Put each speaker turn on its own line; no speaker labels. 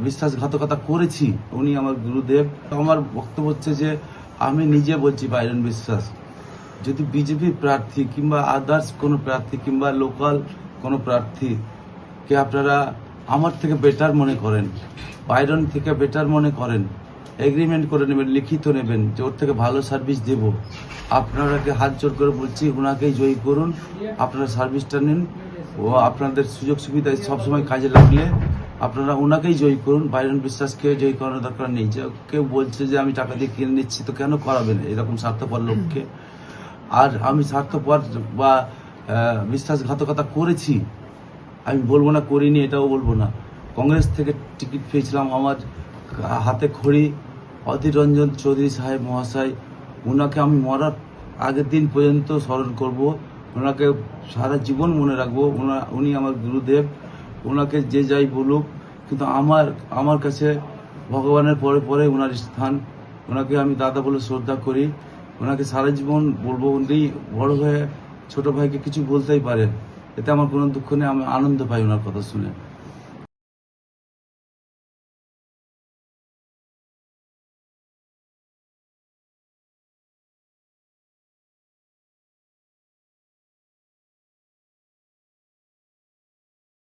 বিশ্বাসঘাতকতা করেছি। উনি আমার গুরুদেব। আমার বক্তব্য হচ্ছে যে আমি নিজে বলছি বাইরন বিশ্বাস যদি বিজেপি প্রার্থী কিংবা আদার্স কোনো প্রার্থী কিংবা লোকাল কোনো প্রার্থীকে আপনারা আমার থেকে বেটার মনে করেন, বাইরন থেকে বেটার মনে করেন, এগ্রিমেন্ট করে নেবেন, লিখিত নেবেন যে ওর থেকে ভালো সার্ভিস দেব, আপনারাকে হাত জোর করে বলছি ওনাকেই জয়ী করুন। আপনারা সার্ভিসটা নিন ও আপনাদের সুযোগ সুবিধা সবসময় কাজে লাগলে আপনারা ওনাকেই জয়ী করুন। বাইরন বিশ্বাসকে জয়ী করানোর দরকার নেই। যে কেউ বলছে যে আমি টাকা দিয়ে কিনে নিচ্ছি, তো কেন করাবেন এরকম স্বার্থপর লোককে? আর আমি স্বার্থপর বা বিশ্বাসঘাতকতা করেছি আমি বলবো না, করিনি এটাও বলবো না। কংগ্রেস থেকে টিকিট পেয়েছিলাম, আমার হাতে খড়ি অধীর রঞ্জন চৌধুরী সাহেব মহাশয়, ওনাকে আমি মরার আগের দিন পর্যন্ত স্মরণ করব, ওনাকে সারা জীবন মনে রাখবো। উনি আমার গুরুদেব, ওনাকে যে যাই বলুক, কিন্তু আমার কাছে ভগবানের পরে পরে ওনার স্থান। ওনাকে আমি দাদা বলে শ্রদ্ধা করি, ওনাকে সারা জীবন বলবো। উনি বড় হয়ে ছোট ভাইকে কিছু বলতেই পারেন, এতে আমার কোনো দুঃখ নেই, আমি আনন্দ পাই ওনার কথা শুনে।